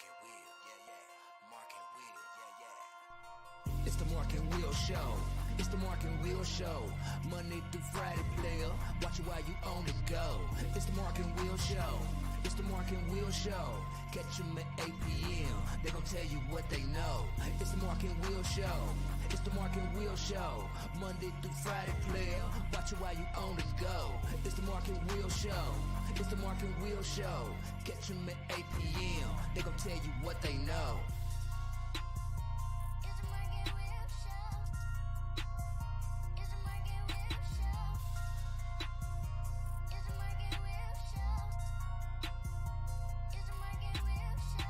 Mark and Will, yeah, yeah. Mark and Will, yeah, yeah. It's the Mark and Will Show. It's the Mark and Will Show. Monday through Friday, player. Watch it while you on the go. It's the Mark and Will Show. It's the Mark and Will Show. Catch them at 8 p.m. They gon' tell you what they know. It's the Mark and Will Show. It's the Mark and Will Show. Monday through Friday, player. Watch it while you on the go. It's the Mark and Will Show. It's the Mark and Will Show. Catch them at 8 p.m. They gon' tell you what they know. It's the Mark and Will Show. It's the Mark and Will Show. It's the Mark and Will Show. It's the Mark and Will Show.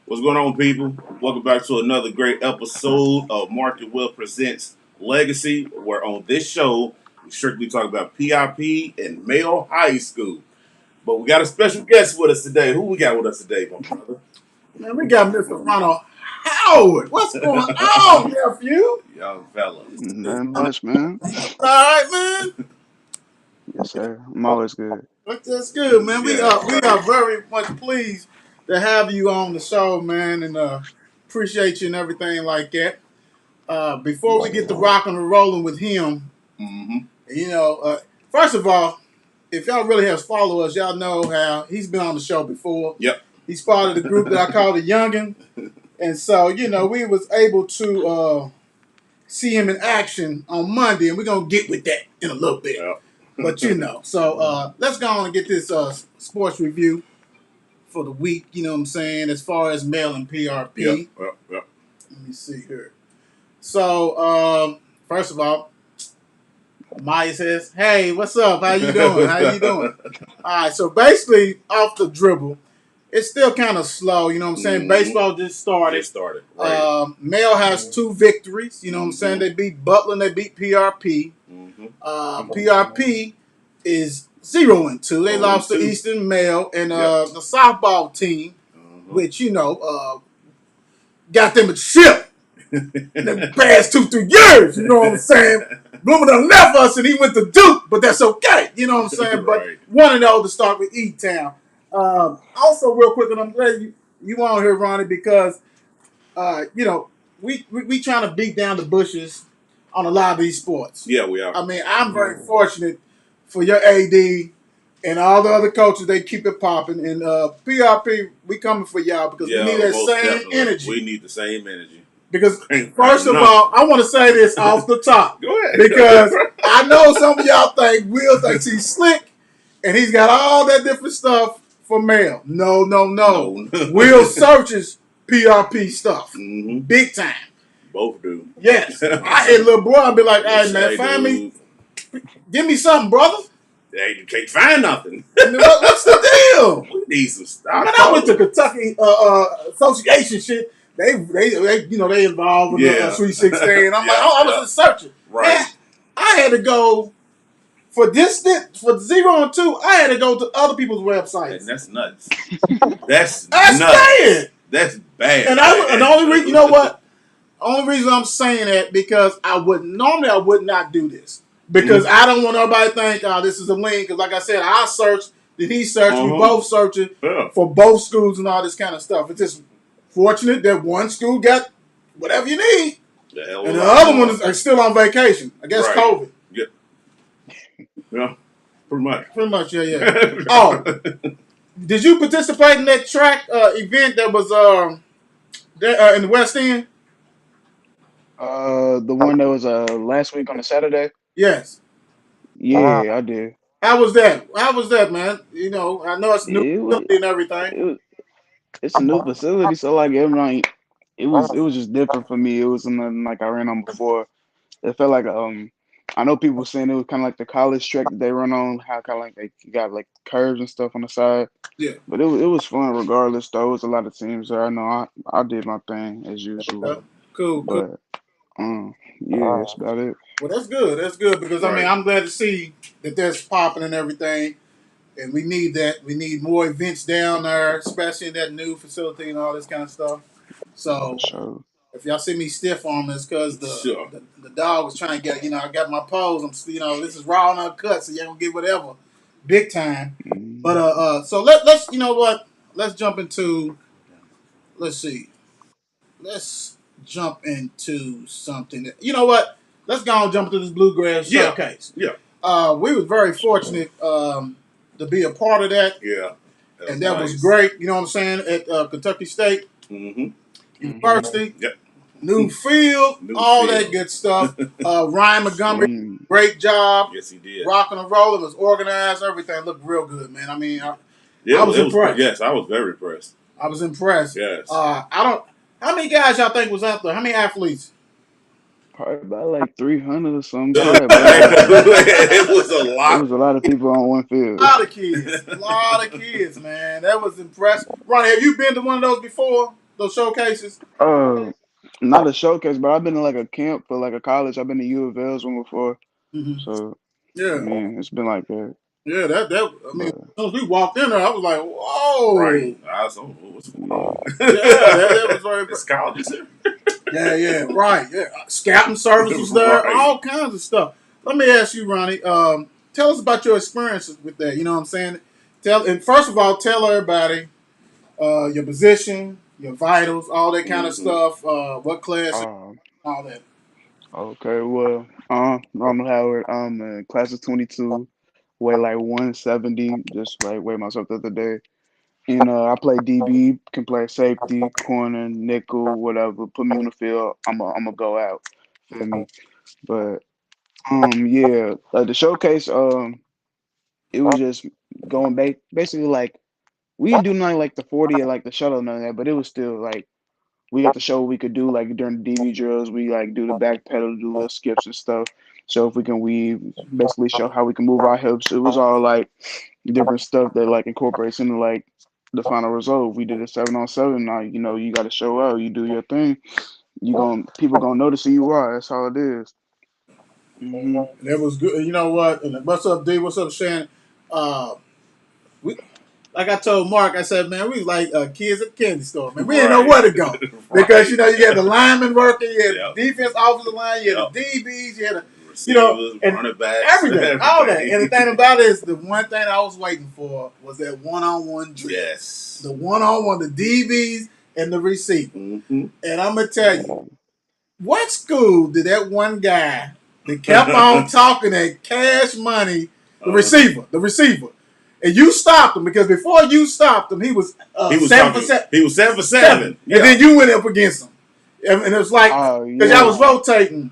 What's going on, people? Welcome back to another great episode of Mark and Will Presents Legacy, where on this show, we strictly talk about PRP and male high school. But we got a special guest with us today. Who we got with us today, my brother? Man, we got Mr. Ronald Howard. What's going on, nephew? Young fella. Nothing much, man. All right, man. Yes, sir. I'm always good. That's good, man. We are very much pleased to have you on the show, man, and appreciate you and everything like that. Before we get to rocking and rolling with him, first of all, if y'all really have followed us, y'all know how he's been on the show before. Yep. He's part of the group that I call the Youngin'. And so, we was able to see him in action on Monday, and we're going to get with that in a little bit. Yep. But, so let's go on and get this sports review for the week, you know what I'm saying, as far as male and PRP. Yep. Let me see here. So, first of all, Maya says, "Hey, what's up? How you doing? All right, so basically, off the dribble, it's still kind of slow, you know what I'm saying? Mhm. Baseball just started. Right. Male has 2 victories, you know what I'm saying? They beat Butler and they beat PRP. Mm-hmm. PRP is 0-2. They lost to 0-2. Eastern Male, and the softball team, which, got them a ship in the past 2-3 years, you know what I'm saying? Bloomington left us and he went to Duke, but that's okay, you know what I'm saying? Right. But one and all to start with E-Town. Also, real quick, and I'm glad you on here, Ronnie, because we trying to beat down the bushes on a lot of these sports. Yeah, we are. I mean, I'm very fortunate for your AD and all the other coaches. They keep it popping, and PRP, we coming for y'all because we need that most same definitely. energy. We need the same energy. Because first of all, I want to say this off the top. Go ahead. Because I know some of y'all think Will thinks he's slick and he's got all that different stuff for male. No. Will searches PRP stuff. Mm-hmm. Big time. Both do. Yes. I hit little boy, I'd be like, hey man, find me, give me something, brother. Hey, you can't find nothing. What's the deal? We need some stuff. I mean, I went to Kentucky association shit. They involved with the Sweet 16. I'm like, I was just searching. Right. Man, I had to go for 0-2. I had to go to other people's websites. And that's nuts. That's That's nuts. bad. That's bad. And the only reason, you know what? Only reason I'm saying that because I would not do this because I don't want everybody to think, oh, this is a link. Because like I said, I searched, did he search? We both searching for both schools and all this kind of stuff. It's just fortunate that one school got whatever you need, and the other one is still on vacation. I guess COVID. Yeah, pretty much. Pretty much, yeah. Oh, did you participate in that track event that was there, in the West End? The one that was last week on a Saturday. Yes. Yeah, I did. How was that, man? I know it's new facility and everything. It's a new facility, so like everyone, it was just different for me. It wasn't nothing like I ran on before. It felt like I know people saying it was kind of like the college track that they run on, how kind of like they got like curves and stuff on the side. Yeah. But it was fun regardless. Though it was a lot of teams there. I know I did my thing as usual. Cool. But yeah, that's about it. Well, that's good because I mean I'm glad to see that that's popping and everything, and we need that. We need more events down there, especially in that new facility and all this kind of stuff. So Sure. if y'all see me stiff arm, it's because the dog was trying to get. I got my pose. This is raw and uncut, so y'all gonna get whatever. big time. But Mm. so let's you know what? Let's jump into. Let's see. Let's jump into something. You know what? Let's go and jump into this Bluegrass Yeah, Showcase. yeah, We was very fortunate to be a part of that, yeah. That was and that was nice. great. You know what I'm saying? At Kentucky State Mm-hmm. Mm-hmm. University, Yep. new field, New all that field. good stuff. Ryan Montgomery, Sweet. great job, Yes, he did. rocking and rolling, was organized, everything looked real good, man. I mean, Yeah, I was it was. impressed. Yes, I was very impressed. I was impressed. Yes. I don't. How many guys y'all think was out there? How many athletes? Probably about like 300 or something. Probably about that. It was a It lot. was a lot of people on one A field. lot of kids. A lot of kids, man. That was impressive. Ronnie, have you been to one of those before? Those showcases? Uh, Not a showcase, but I've been to like a camp for like a college. I've been to U of L's one before. Hmm. So, I Yeah. mean, it's been like that. Yeah, that I mean, as But soon as we walked in there, I was like, Right. whoa. I was like, what's going yeah. on? Yeah, that was very This college is here. Yeah, yeah, right. Yeah. Scouting service was there, Right. all kinds of stuff. Let me ask you, Ronnie, tell us about your experiences with that. You know what I'm saying? And first of all, tell everybody your position, your vitals, all that kind of Mm-hmm. stuff, what class, Um, all that. okay, well, Ronald Howard, I'm in class of 22, weigh like 170, just like weighed myself the other day. And I play DB, can play safety, corner, nickel, whatever. Put me on the field, I'm gonna go out. Feel me? But yeah, the showcase, it was just going basically like we didn't do nothing like the 40 or like the shuttle, none of that, but it was still like we got to show what we could do like during the DB drills. We like do the back pedal, do little skips and stuff. Show if we can weave, basically show how we can move our hips. It was all like different stuff that like incorporates into like the final result. We did a 7-on-7. Now you know you got to show out. You do your thing. You going people gonna notice who you are. That's all it is. Mm-hmm. And that was good. You know what? And what's up, D? What's up, Shannon? Uh, we, like I told Mark, I said, man, we was like kids at the candy store, man. We didn't know Right. where to go. Because, Right. you know, you had the linemen working, you had Yep. the defense offensive line, you had Yep. the DBs, you had the, you know, Receivers, and running backs, everything, all that. And the everything. thing about it is, the one thing I was waiting for was that one-on-one drill. Yes. The one-on-one, the DBs and the receiver. Mm-hmm. And I'm going to tell you, what school did that one guy that kept on talking that cash money, the receiver, and you stopped him because before you stopped him, he was He was 7 for talking. 7. He was 7 for 7. Yeah. And then you went up against him, and it was like Oh because y'all was yeah. rotating,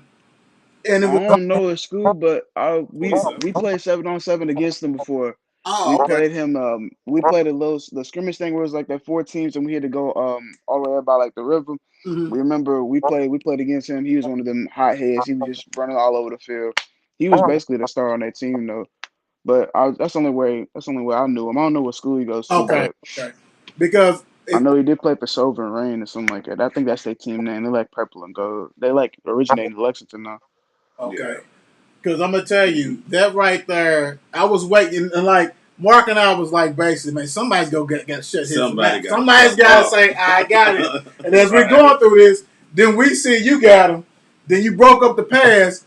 and it I was don't know his school, but What's up? we played 7-on-7 against them before. We oh okay. played him. We played the scrimmage thing where it was like that 4 teams, and we had to go all the way by like the river. Mm-hmm. We remember we played against him. He was one of them hot heads. He was just running all over the field. He was basically the star on that team though. But that's the only way I knew him. I don't know what school he goes to, Okay, but okay, because I it, know he did play for Silver and Rain or something like that. I think that's their team name. They like purple and gold. They like originated in Lexington now. okay. Yeah. Because I'm gonna tell you that right there. I was waiting, and like Mark and I was like, basically, man, somebody's gonna get shut his Somebody mouth. got Somebody's to got to step say, I got it. up. And as we're Right. going through this, then we see you got him. Then you broke up the pass.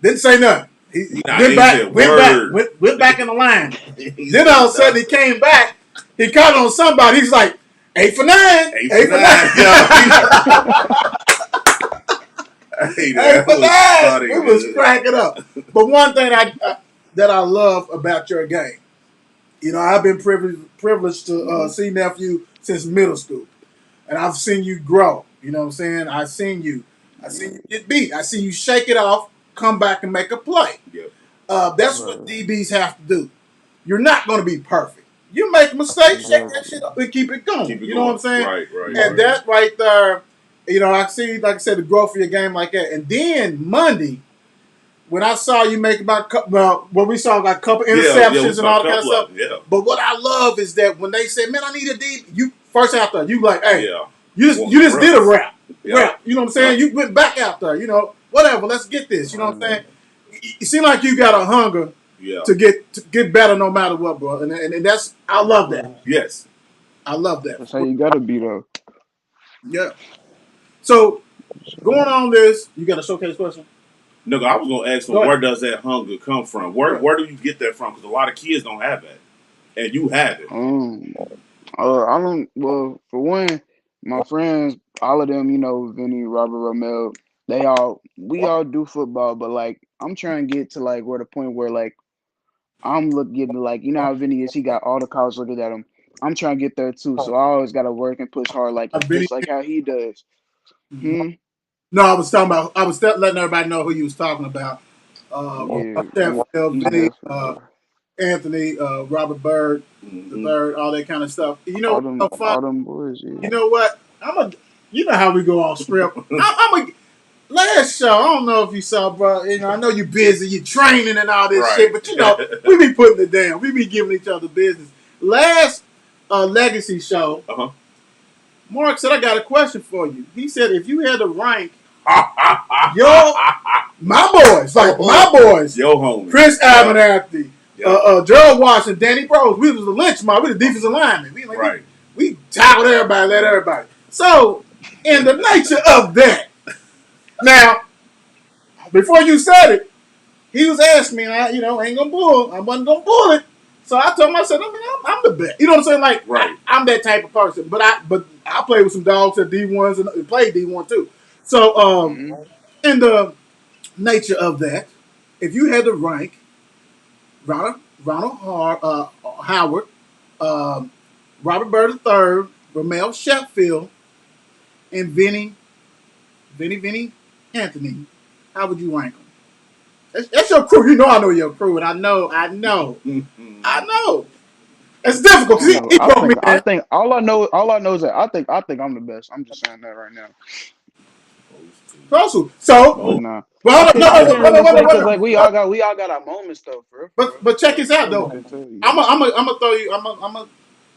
Didn't say nothing. He Nah, went he back, said word. went back in the line. He Then said all of a sudden he nothing. came back. He caught on somebody. He's like, 8 for 9, 8 8 for for 9. 9. Yo. Hey, Hey, that for was that, funny, we was dude. cracking up. But one thing that I love about your game, you know, I've been privileged to see nephew since middle school, and I've seen you grow. You know what I'm saying? I seen you get beat. I see you shake it off, come back and make a play. Yep. That's what Right, DBs have to do. You're not going to be perfect. You make a mistake, shake that exactly. shit up and keep it going. Keep it You know what I'm going. saying? Right, right, And right. that right there, you know, I see, like I said, the growth of your game like that. And then Monday, when I saw you make when we saw like a couple Yeah, we interceptions and saw all a that kind of couple of stuff. them. Yeah. But what I love is that when they say, "Man, I need a D," you first out there, you like, "Hey, Yeah. you just did a rap, Yeah. You know what I'm saying? You went back out there, you know, whatever. Let's get this. You know what I'm Right. saying? You seem like you got a hunger Yeah. to get better no matter what, bro. And that's I love that. Yes. I love that. That's how you gotta be though. Yeah. So So, going on this, you got a showcase question? No, I was gonna ask him Go where ahead. does that hunger come from? Go Where ahead. do you get that from? Because a lot of kids don't have that, and you have it. Um, I don't. Well, for one, my friends, all of them, Vinny, Robert, Romel, we all do football, but like, I'm trying to get to like where the point where like getting like, how Vinny is. He got all the college looking at him. I'm trying to get there too, so I always got to work and push hard, like Vinny. just like how he does. Hmm. No, I was talking about. I was letting everybody know who you was talking about. Yeah, Sheffield, he Vinny, definitely. Anthony, Robert Bird, the Mm-hmm. third, all that kind of stuff. You know what's so fun? All them boys. You Yeah. know what? You know how we go off script. I'm a last show. I don't know if you saw, bro. I know you're busy, you're training and all this Right. shit, but we be putting it down. We be giving each other business. Last legacy show, Uh-huh. Mark said, "I got a question for you." He said, "If you had to rank your my boys, like my boys, Yo, homie. Chris Abernathy, Gerald Washington, Danny Bros. We was the lynch mob. We the defensive linemen. Right. We tackled everybody, let everybody. So, in the nature of that, now, before you said it, he was asking me, and ain't gonna bull. I wasn't gonna bull it. So I told him, I said, I'm the best. You know what I'm saying? Like, Right. I'm that type of person. But I play with some dogs at D1s and played D1 too. So, Hmm. in the nature of that, if you had to rank Howard, um, Robert Bird III, Ramel Sheffield, and Vinny Anthony, how would you rank them? That's your crew. You know I know your crew, and I know. It's I difficult don't because know. he broke me I that. think all I know is that I think I'm the best. I'm just saying that right now. Also, so, But Oh. nah, well, hold on, I no, can't really say because no. like we all got our moments though, for real. But check So this out I really though. can't tell you. I'm gonna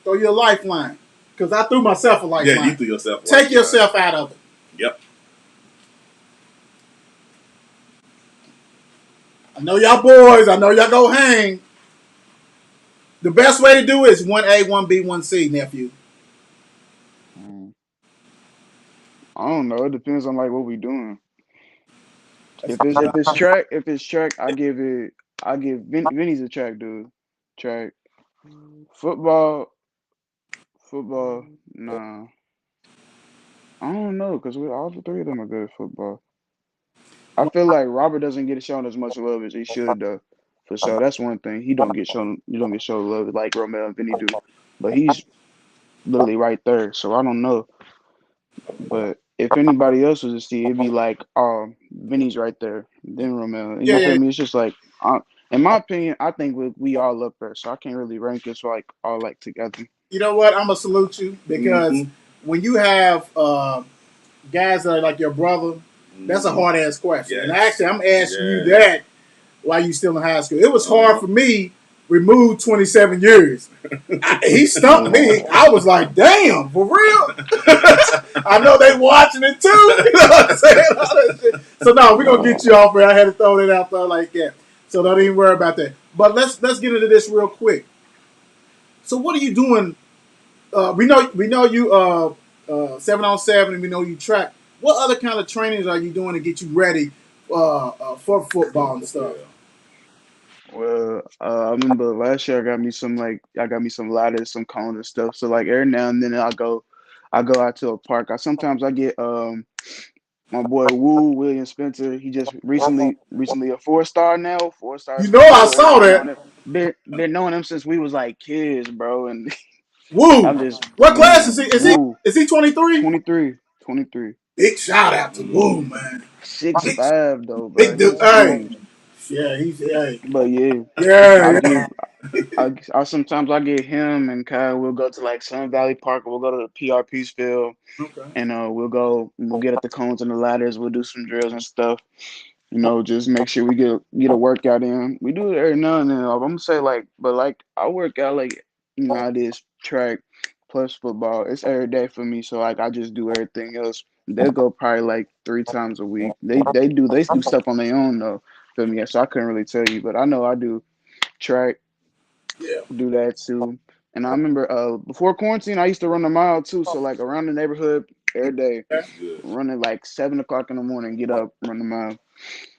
throw you a lifeline because I threw myself a Yeah, you lifeline. threw yourself a Take lifeline. yourself out of it. Yep. I know y'all boys. I know y'all go hang. The best way to do it is 1A, 1B, 1C, nephew. Mm, I don't know. It depends on like what we doing. If it's track, Vinny's a track dude. Track football, football. Nah, I don't know because we all the three of them are good at football. I feel like Robert doesn't get shown as much love as he should though. For sure, that's one thing. He don't get shown. You don't get shown love like Romeo and Vinny do. But he's literally right there. So I don't know. But if anybody else was to see, it'd be like, Vinny's right there, then Romeo. Yeah, You yeah. feel me? It's just like, in my opinion, I think we all up there. So I can't really rank us like all like together. You know what? I'm gonna salute you because Mm-hmm. when you have guys that are like your brother, that's a Mm-hmm. hard ass question. Yes. And actually, I'm asking you Yes. that while you still in high school. It was hard Uh-huh. for me. Removed 27 years. He stumped Mm, me. I was like, damn, for real? I know they watching it too. You know what I'm saying? All that shit. So no, we're gonna get you off there. I had to throw that out there like that. So don't even worry about that. But let's get into this real quick. So what are you doing? We know you 7-on-7, and we know you track. What other kind of trainings are you doing to get you ready for football and stuff? Yeah. well, I remember last year I got me some ladders, some cones and stuff. So like every now and then I go out to a park. I get my boy Woo William Spencer. He just recently a 4-star now, 4 star You know Spencer. I So saw been that. knowing him, been knowing him since we was like kids, bro. And Woo. I'm just What class is man, he? Woo, Is he 23? 23, 23, Big shout out to Woo, Mm-hmm. man. six Big, five though, big bro. dude. He's Hey, huge. yeah, he's hey, But yeah, I yeah, give I sometimes I get him and Kyle. We'll go to like Sun Valley Park. We'll go to the PRP's field, yeah. Okay. and we'll get at the cones and the ladders. We'll do some drills and stuff. Just make sure we get a workout in. We do it every now and then. I'm gonna say like, but like I work out like I did track plus football. It's every day for me. So like I just do everything else. They go probably like 3 times a week. They do stuff on their own though. Feel me? So I couldn't really tell you, but I know I do track, Yeah. do that too. And I remember before quarantine, I used to run a mile too. So like around the neighborhood every day, Okay. That's good. running like 7 o'clock in the morning, get up, run the mile.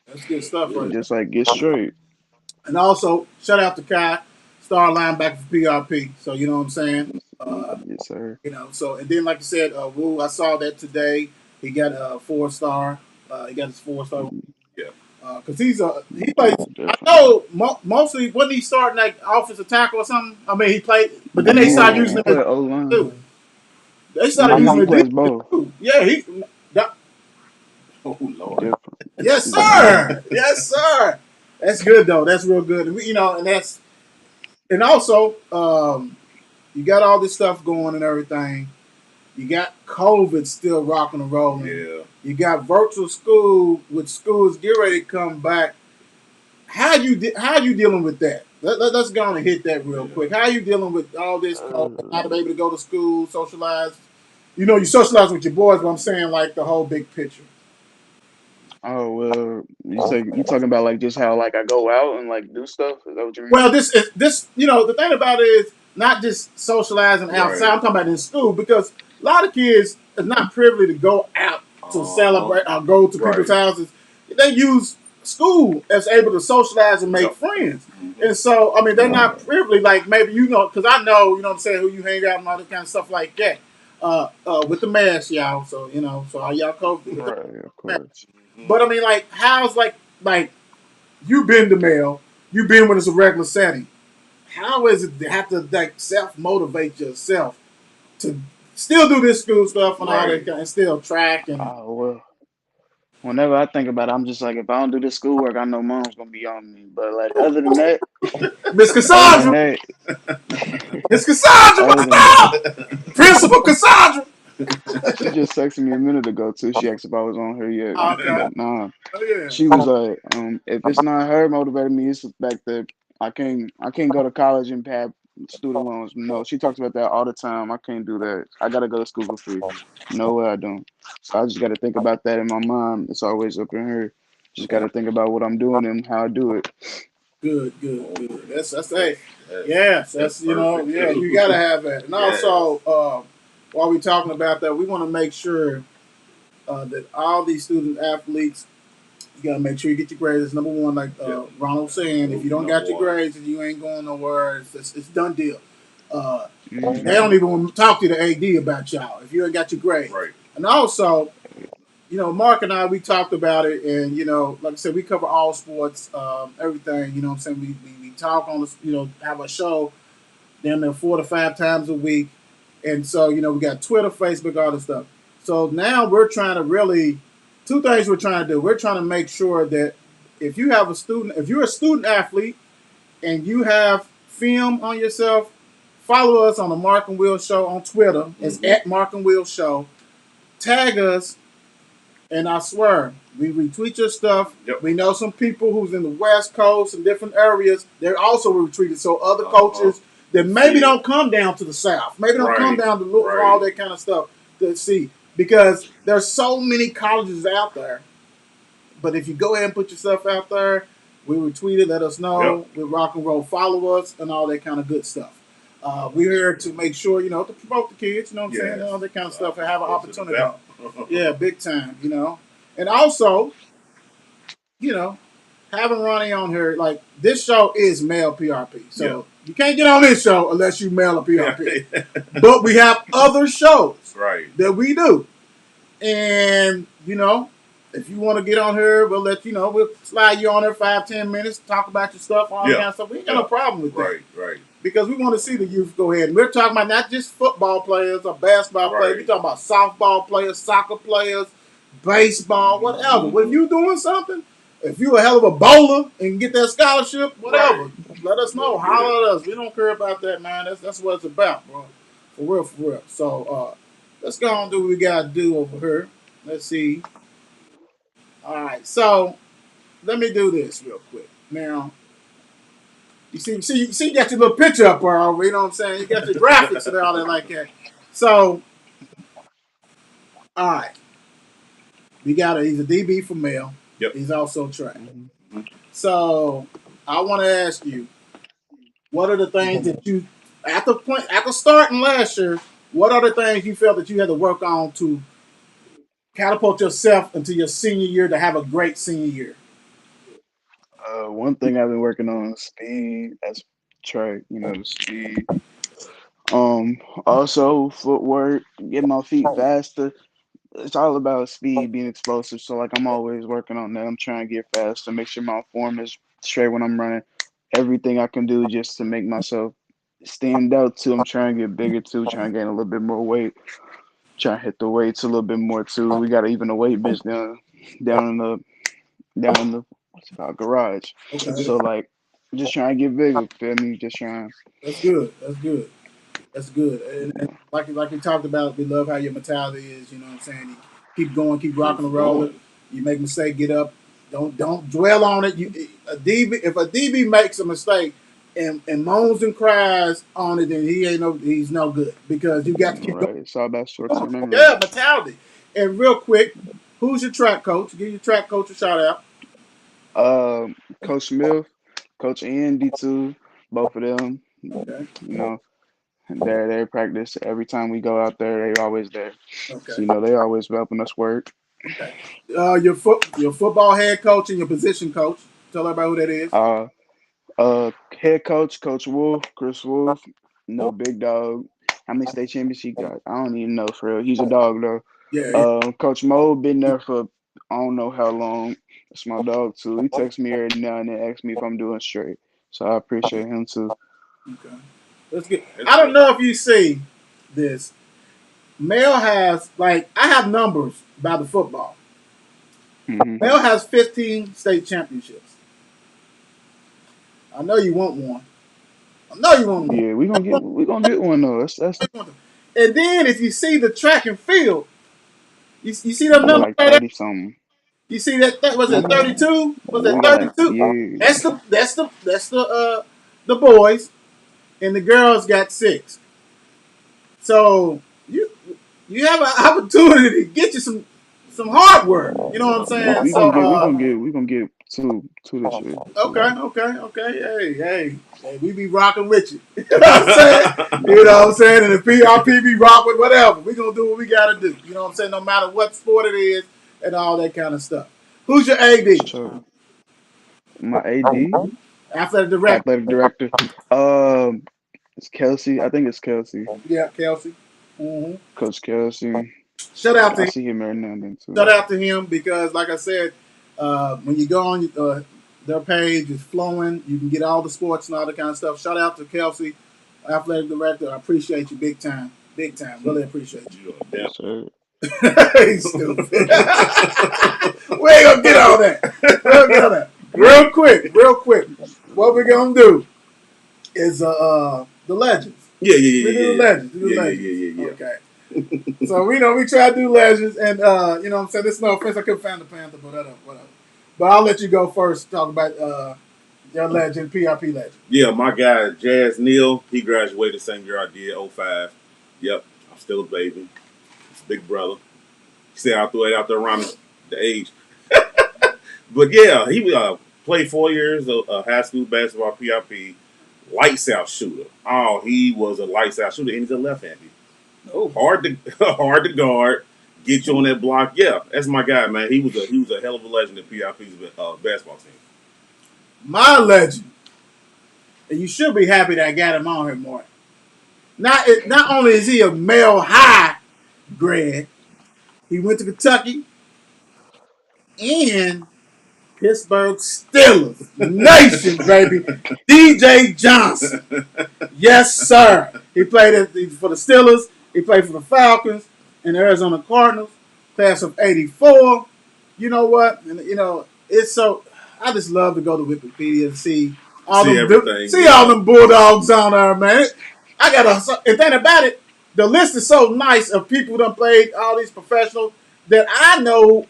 That's good stuff right Just like get straight. And also, shout out to Kai, star linebacker for PRP. So you know what I'm saying. Yes, sir. So and then like you said, Wu, I saw that today. He got a 4 star. He got his 4 star Yeah. because he plays. I Definitely. know mostly wasn't he starting like offensive tackle or something? I mean, he played, but then they started Yeah, using he him as played O too. line. They Yeah, started using he him as plays both. too. Yeah, that, Oh Lord. Different. yes He's different. sir, yes sir. That's good though. That's real good. And that's and also you got all this stuff going and everything. You got COVID still rocking and rolling. Yeah. You got virtual school, with schools get ready to come back. How you dealing with that? Let's go on and hit that real quick. How you dealing with all this COVID, not able to go to school, socialize? You socialize with your boys, but I'm saying like the whole big picture. Oh well, you talking about like just how like I go out and like do stuff? Is that what you mean? Well, this. The thing about it is not just socializing outside. Right. I'm talking about in school because a lot of kids are not privileged to go out to celebrate or go to people's Right. houses. They use school as able to socialize and make Yep. friends. And so, I mean, they're not privileged like maybe because I know, what I'm saying, who you hang out and all that kind of stuff like that. With the mask, y'all. So so all y'all COVID with the Right, of mask. course. But I mean, like, how's like you've been to male, you've been when it's a regular setting. How is it to have to like self motivate yourself to still do this school stuff and all that Right. and still track and Oh well. Whenever I think about it, I'm just like, if I don't do this schoolwork, I know mom's gonna be on me. But like, Miss other than Cassandra, that, Miss Cassandra, other what's than up? Principal Cassandra. she just texted me a minute ago too. She asked if I was on her yet, Okay. but nah. Oh yeah. She was like, if it's not her motivating me, it's the fact that I can't go to college and pay student loans. No, she talks about that all the time. I can't do that. I gotta go to school for free. No way I don't. So I just gotta think about that in my mind. It's always up in her. Just gotta think about what I'm doing and how I do it. Good. That's hey. That's that's, Yes, that's that's perfect yeah, too. you gotta have that. And Yes. also, while we're talking about that, we want to make sure that all these student athletes, you gotta make sure you get your grades. It's number one, like Yep. Ronald saying, if you don't Number got your one. grades, you ain't going nowhere. It's done deal. Uh, they Hmm. don't even want to talk to the AD about y'all if you ain't got your grades. Right. And also, Mark and I, we talked about it, and like I said, we cover all sports, everything. You know what I'm saying? We talk on this, have a show damn near 4 to 5 times a week, and so we got Twitter, Facebook, all this stuff. So now we're trying to really two things we're trying to do. We're trying to make sure that if you're a student athlete and you have film on yourself, follow us on the Mark and Will Show on Twitter. It's at Mark and Will Show. Tag us, and I swear, we retweet your stuff. Yep. We know some people who's in the West Coast and different areas. They're also retweeted. So other coaches that maybe don't come down to the South, maybe don't come Right. down to look for Right. all that kind of stuff to see. Because there's so many colleges out there. But if you go ahead and put yourself out there, we retweet it, let us know. Yep. We rock and roll, follow us, and all that kind of good stuff. We're here to make sure, to promote the kids, you know what I'm saying, and all that kind of stuff, and have an opportunity. Yeah, big time. And also, you know, having Ronnie on here, like this show is male PRP. So you can't get on this show unless you male a PRP. But we have other shows Right. that we do. And, if you want to get on here, we'll let you know. We'll slide you on there 5-10 minutes, talk about your stuff, all that kind of stuff. We ain't got no problem with that. Right. Because we want to see the youth go ahead. And we're talking about not just football players or basketball players. We're talking about softball players, soccer players, baseball, whatever. When you doing something, if you a hell of a bowler and get that scholarship, whatever, let us know. Holler at us. We don't care about that, man. That's what it's about, bro. For real. So let's go on and do what we got to do over here. Let's see. All right. So let me do this real quick. Now, you got your little picture up there over, you know what I'm saying? You got your graphics and all that like that. So, all right. He's a DB for male. Yep. He's also track. Hmm. So, I want to ask you, what are the things that you, after starting last year, what are the things you felt that you had to work on to catapult yourself into your senior year to have a great senior year? One thing I've been working on is speed. That's track, the speed. Also footwork, getting my feet faster. It's all about speed, being explosive. So like I'm always working on that. I'm trying to get faster, make sure my form is straight when I'm running. Everything I can do just to make myself stand out too. I'm trying to get bigger too, trying to gain a little bit more weight, trying to hit the weights a little bit more too. We got even a weight bench down in the down in the what's it called garage. Okay, So like just trying to get bigger, feel me? Just trying. that's good. That's good. That's good. And like we talked about, we love how your mentality is. You know what I'm saying? You keep going, keep rocking Keep and rolling. going. You make a mistake, get up. Don't dwell on it. If a DB makes a mistake and moans and cries on it, then he's no good because you got to keep going. Right. It's all about short term memory. Yeah, mentality. And real quick, who's your track coach? Give your track coach a shout out. Coach Smith, Coach Andy too, both of them, Okay. they practice every time we go out there. They always there, Okay. so they always helping us work. Okay. Your football head coach and your position coach. Tell everybody who that is. Uh, Head coach, Coach Wolf, Chris Wolf, big dog. How many state championships he got? I don't even know for real. He's a dog though. Yeah. Coach Mo been there for I don't know how long. It's my dog too. He texts me every now and then, asks me if I'm doing straight. So I appreciate him too. Okay. Let's get. That's I don't good. know if you see this. Mel has I have numbers by the football. Hmm. Mel has 15 state championships. I know you want one. I know you want one. Yeah, we gonna get one though. That's And then if you see the track and field, you see them we got numbers like right there. 30 something. You see that was it How many? 32? Was We it got like 32? yeah. That's the boys, and the girls got 6. So you have an opportunity to get you some hard work. You know what I'm We, saying? we So gonna get we gonna get we gonna get two this year. okay. Hey, we be rocking with you. You know what I'm saying? You know what I'm saying? And the PRP be rock with whatever. We gonna do what we gotta do. You know what I'm saying? No matter what sport it is and all that kind of stuff. Who's your AD? So my AD, Athletic director. athletic director, um, it's Kelsey. I think it's Kelsey, Yeah, Kelsey. hmm Coach Kelsey. Shout out I to see him every now and then shout too. out to him because, like I said, when you go on their page, it's flowing. You can get all the sports and all that kind of stuff. Shout out to Kelsey, athletic director. I appreciate you big time. Really appreciate you. You a Yes, sir. He's stupid. We ain't gonna get on that. We ain't gonna get on that. Real quick. What we're gonna do is the legends. Yeah, yeah, We yeah, do the yeah, legends. We do yeah, the yeah, legends. yeah, yeah, yeah. Okay. So we try to do legends, and you know what I'm saying. This is no offense. I couldn't find the Panther, but whatever. But I'll let you go first. Talk about your legend, PRP legend. Yeah, my guy Jazz Neal, he graduated the same year I did, '05. Yep, I'm still a baby. It's big brother. He said I threw it out there around the age. But yeah, he played 4 years of high school basketball, PRP, lights out shooter. Oh, he was a lights out shooter, and he's a left-handed. Oh, Hard to hard to guard. Get you on that block. Yeah, that's my guy, man. He was a hell of a legend at PRP's basketball team. my legend, and you should be happy that I got him on here more. Not only is he a male high grad, he went to Kentucky and Pittsburgh Steelers Nation, baby. DJ Johnson. Yes, sir. He played for the Steelers. He played for the Falcons and the Arizona Cardinals. Class of '84. You know what? And it's so. I just love to go to Wikipedia and see See everything. see all Yeah. them Bulldogs on there, man. I got and think about it. The list is so nice of people that played all these professionals that I know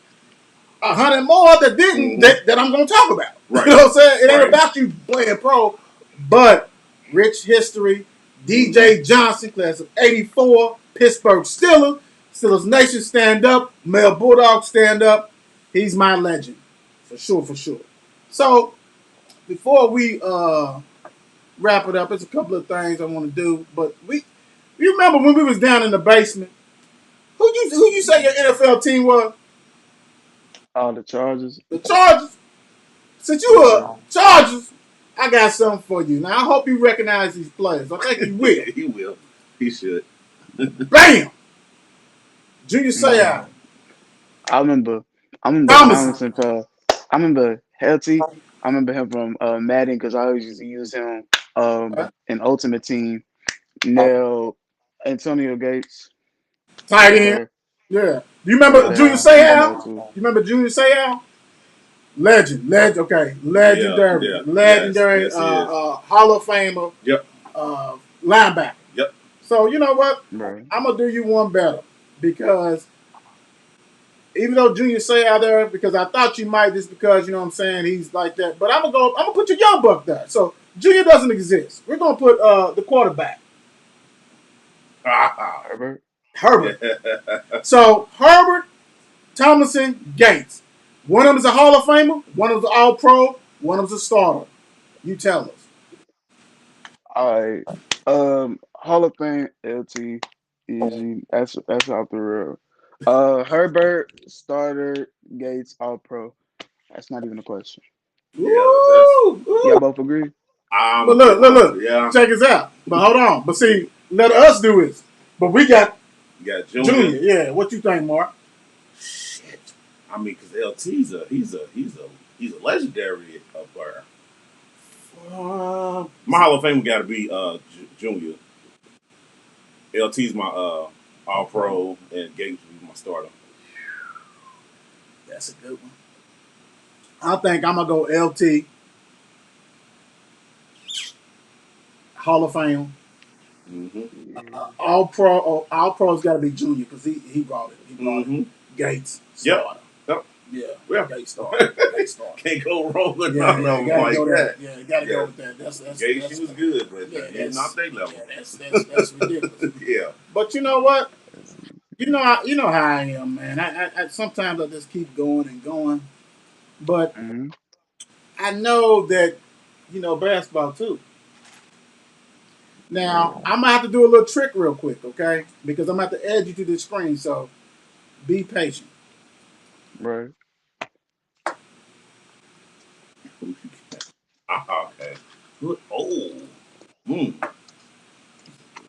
100 more that didn't Mm-hmm. that I'm gonna talk about. Right. You know what I'm saying? It ain't Right. about you playing pro, but rich history. DJ Johnson, class of '84, Pittsburgh Steelers, Steelers Nation stand up, Male Bulldog stand up. He's my legend, for sure, for sure. So before we wrap it up, there's a couple of things I want to do, but you remember when we was down in the basement? Who you say your NFL team was? All the charges. The Chargers. since you are Chargers, I got something for you. Now I hope you recognize these players. I think you will. He will. He should. Bam! Junior Seau. I remember. I remember Thomason. Tomlinson. I remember Helty. I remember him from Madden because I always used to use him in Ultimate Team. Now Antonio Gates, Tight yes end. sir, Yeah. Do you yes remember sir. Junior I remember Seau? that too. You remember Junior Seau? Legend. Okay. Yeah, Legendary. yeah, yes, Legendary. yes, he is. Hall of Famer. Yep, Linebacker. yep. So you know what? Right. I'm gonna do you one better because even though Junior say out there, because I thought you might just because you know what I'm saying he's like that, but I'm gonna put your young buck there. So Junior doesn't exist. We're gonna put the quarterback Herbert. Herbert. So Herbert, Tomlinson, Gates. One of them is a Hall of Famer. One of them is an All Pro. One of them is a starter. You tell us. All right. Hall of Fame LT easy. That's out the real. Herbert starter Gates All Pro. That's not even a question. Yeah, that's. Ooh, Y'all ooh. both agree? But look. Yeah. Check this out. But hold on. But see, let us do this. But we got You got Junior. Yeah. What you think, Mark? Shit. I mean, because LT's he's a legendary player. Uh, My Hall of Fame got to be Junior. LT's my All Pro, and Gates will be my starter. that's a good one. I think I'm gonna go LT Hall of Fame. Mm-hmm. Yeah. All Pro. All Pro's got to be Junior because he brought it. He brought it. Mm-hmm. Gates Yep. starter. Yep. Yeah. Yeah. Gates starter. Gates starter. Can't go wrong with Yeah, none of them gotta like go that. there. Yeah, gotta Yeah. go with that. That's Gates, that's she was good, but yeah, he's not their level. yeah, that's ridiculous. Yeah. But you know what? You know how I am, man. I sometimes I just keep going and going, but Mm-hmm. I know that basketball too. Right. Now I'm gonna have to do a little trick real quick, okay? Because I'm gonna have to add you to this screen, so be patient. Right. Okay. Good. Oh. Mm.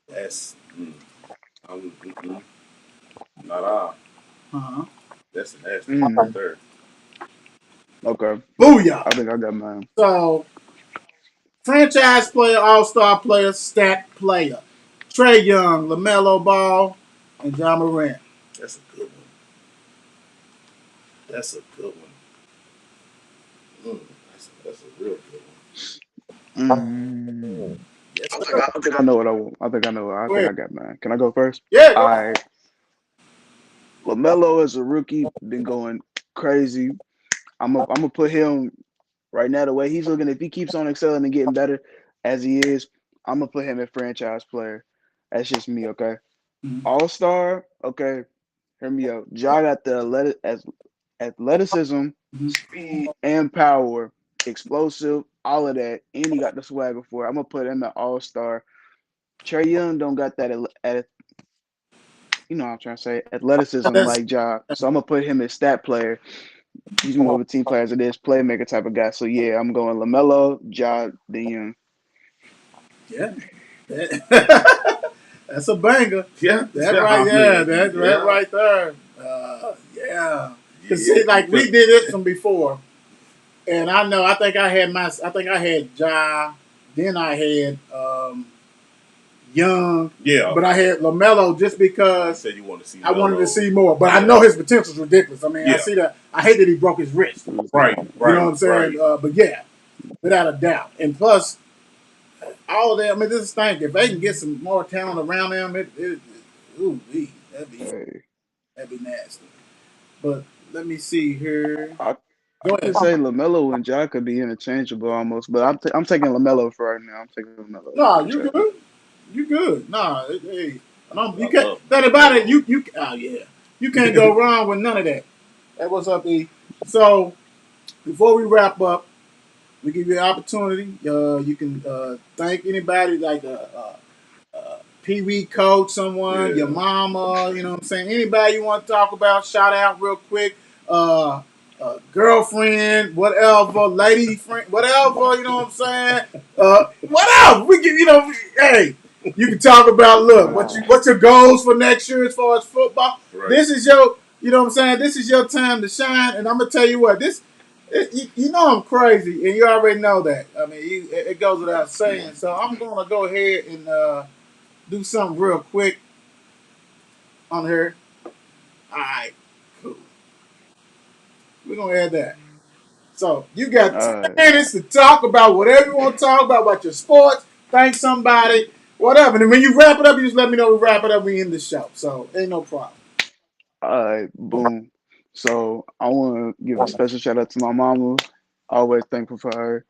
That's. Not Uh-huh. That's a nasty one right Mm. there. Okay. Booyah! I think I got mine. So franchise player, all-star player, stat player. Trey Young, LaMelo Ball, and John Morant. That's a good one. That's a good one. That's a real good Mm. Yes, I think sir. I think I know what I want. I think I know. I Go think ahead. I got mine. Can I go first? Yeah, go All ahead. right. LaMelo as a rookie been going crazy. I'm gonna put him right now the way he's looking. If he keeps on excelling and getting better as he is, I'm gonna put him at franchise player. That's just me, okay? Mhm. All star, okay. Hear me out. Ja got the athleticism, Mhm. speed, and power, explosive, all of that, and he got the swagger for it. I'm gonna put him at all star. Trey Young don't got that you know what I'm trying to say, athleticism That's like Ja. So I'm gonna put him as stat player. He's more of a team player as it is playmaker type of guy. So yeah, I'm going LaMelo, Ja, then Young. yeah. That's a banger. one. Yeah. That right I there. mean, That yeah. right there. Yeah. Cause Yeah. see, like we did this one before, and I know. I think I had Ja. Then I had Young, Yeah. but I had Lamelo just You because said you want to see I wanted to Melo. see more. But I Yeah. know his potential is ridiculous. I mean, I Yeah. see that. I hate that he broke his wrist. Right. You know Right. what I'm saying? Right. But yeah, without a doubt. And plus, all of that. I mean, this is thing. If they can get some more talent around them, ooh, Hey, that'd be nasty. But let me see here. I Go I ahead. could say LaMelo and Ja could be interchangeable almost, but I'm taking LaMelo for right now. I'm taking LaMelo Nah, you franchise. good. You good. Nah, hey, you I can't. love That about it. Melo. You. Oh yeah. You can't go wrong with none of that. Hey, what's up, E? So before we wrap up, we give you an opportunity. You can thank anybody like Pee Wee coach, someone, your Yeah. mama, you know what I'm saying? Anybody you want to talk about, shout out real quick. Uh, girlfriend, whatever, lady friend, whatever. You know what I'm saying? Whatever. We can, hey, you can talk about look what's your goals for next year as far as football. Right. This is your, you know what I'm saying? This is your time to shine, and I'm gonna tell you what this. You know I'm crazy, and you already know that. I mean, it goes without saying. So I'm gonna go ahead and do something real quick on here. All right, cool. We're gonna add that. So you got 10 All minutes to talk about whatever you want to talk about your sports, thank somebody, whatever. And when you wrap it up, you just let me know we wrap it up, we end the show. So ain't no problem. right, boom. So I want to give a special shout out to my mama. Always thankful for her.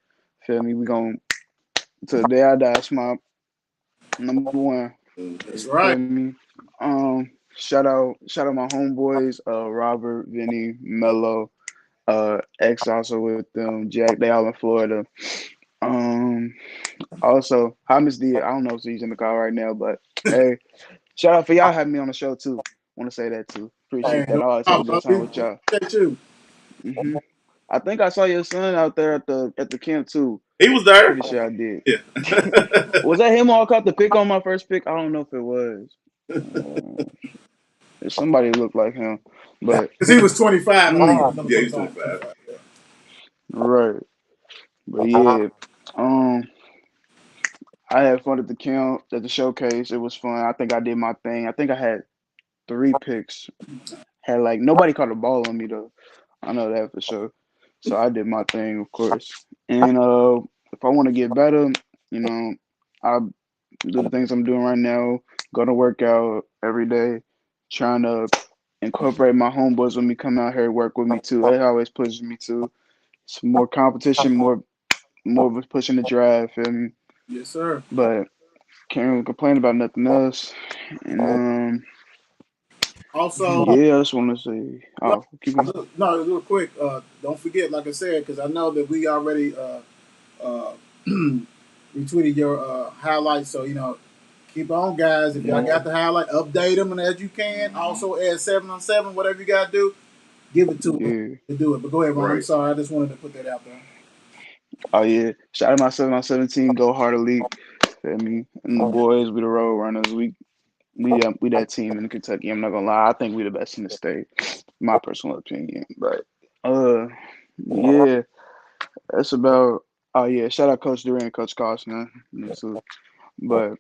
Feel me? We gonna to the day I die. It's my number one. That's Feel right. me? Shout out my homeboys, Robert, Vinny, Mello, X also with them, Jack. They all in Florida. Um, Also, hi Miss D. I don't know if she's in the call right now, but hey, shout out for y'all having me on the show too. Want to say that too. Appreciate Hey, that. no I always have a problem. good time We with y'all. appreciate you. hmm I think I saw your son out there at the camp too. He was there. Pretty sure I did. Yeah. Was that him all caught the pick on my first pick? I don't know if it was. Uh, somebody looked like him, but Because he was 25, I think. mm, Number Yeah, he's 25. 25. Yeah. right. But yeah, um, I had fun at the camp at the showcase. It was fun. I think I did my thing. I think I had 3 picks. Had like nobody caught a ball on me though. I know that for sure. So I did my thing, of course. And if I want to get better, I do the things I'm doing right now. Go to work out every day, trying to incorporate my homeboys with me, come out here work with me too. It always pushes me to some more competition, more of us pushing the drive, feel me? Yes, sir. But can't really complain about nothing else. And Also, yeah, I just want to say, look, oh, keep going. no, real quick, don't forget, like I said, because I know that we already uh, retweeted your highlights. So, keep on, guys. If y'all got the highlight, update them and as you can. Also, add 7 on 7, whatever you got to do, give it to us Yeah. to do it. But go ahead, Ron. I'm Right. sorry. I just wanted to put that out there. Oh yeah. Shout out my 7 on 17, go hard elite. Feel me? And the boys, we the road runners. We that team in Kentucky. I'm not gonna lie. I think we the best in the state. My personal opinion. But uh yeah, that's about oh yeah, shout out Coach Durant, Coach Costner. Me too. But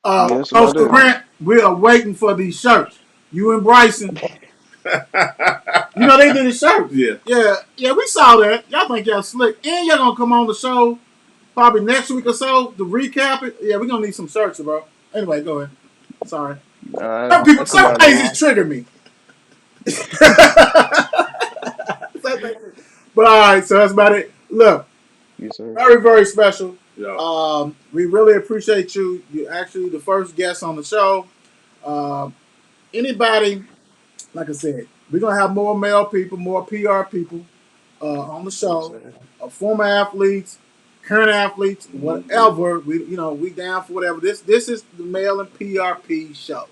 yeah, that's Coach about it. Durant, we are waiting for these shirts. You and Bryson, they did the shirts. Yeah. Yeah, we saw that. Y'all think y'all slick. And y'all going to come on the show probably next week or so to recap it. Yeah, we're going to need some shirts, bro. Anyway, go ahead. Sorry. That's Some about things it. just trigger me. But all right, so that's about it. Look, Yes, sir. very, very special. Yeah. We really appreciate you. You're actually the first guest on the show. Uh, Anybody, like I said, we're gonna have more male people, more PR people on the Yes, show. sir. Former athletes, current athletes, Mm-hmm. whatever. We down for whatever. This is the male and PRP show,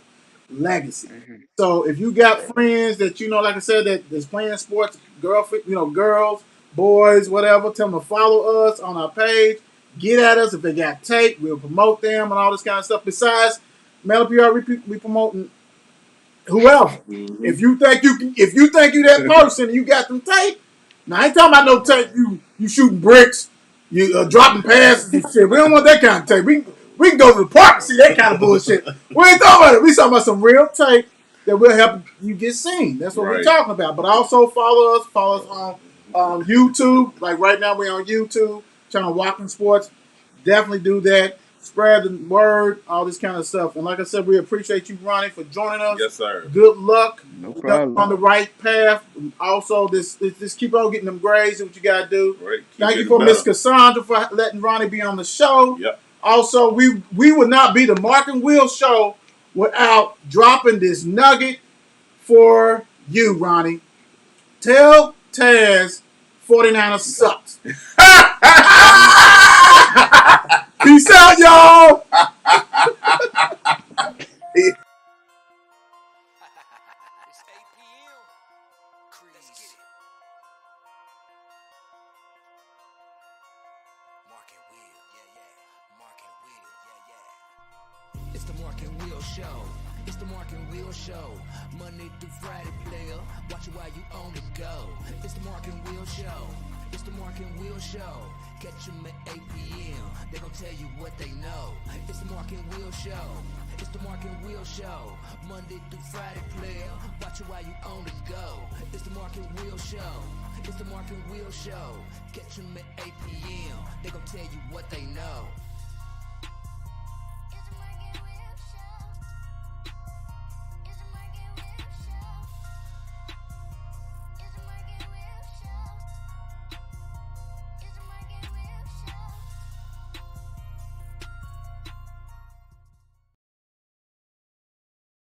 legacy. hmm So if you got friends that like I said, that's playing sports, girlfriend, girls, boys, whatever, tell them to follow us on our page. Get at us if they got tape. We'll promote them and all this kind of stuff. Besides, male and PR, we promoting whoever. Mm-hmm. If you think you that person and you got them tape, now I ain't talking about no tape you shooting bricks, you dropping passes and shit. We don't want that kind of tape. We can go to the park and see that kind of bullshit. We ain't talking about it. We talking about some real tape that will help you get seen. That's what we're Right. talking about. But also follow us on YouTube. Like right now we're on YouTube, channel Walking Sports. Definitely do that. Spread the word, all this kind of stuff. And like I said, we appreciate you, Ronnie, for joining us. Yes, sir. Good luck. No We know you're on problem. the right path. Also, this keep on getting them grades. What you gotta do. Right. Keep Thank you getting for Miss better. Cassandra for letting Ronnie be on the show. Yep. Also, we would not be the Mark and Will show without dropping this nugget for you, Ronnie. Tell Taz 49ers sucks. Peace out, y'all. It's 8 p.m. Let's get it. It's the Mark and Will Show. It's the Mark and Will Show. Monday through Friday, player. Watch it while you on the go. It's the Mark and Will Show. It's the Mark and Will Show. Catch them at 8 p.m. They gon' tell you what they know. It's the Mark and Will Show. It's the Mark and Will Show. Monday through Friday, player. Watch it while you on the go. It's the Mark and Will Show. It's the Mark and Will Show. Catch them at 8 p.m. They gon' tell you what they know.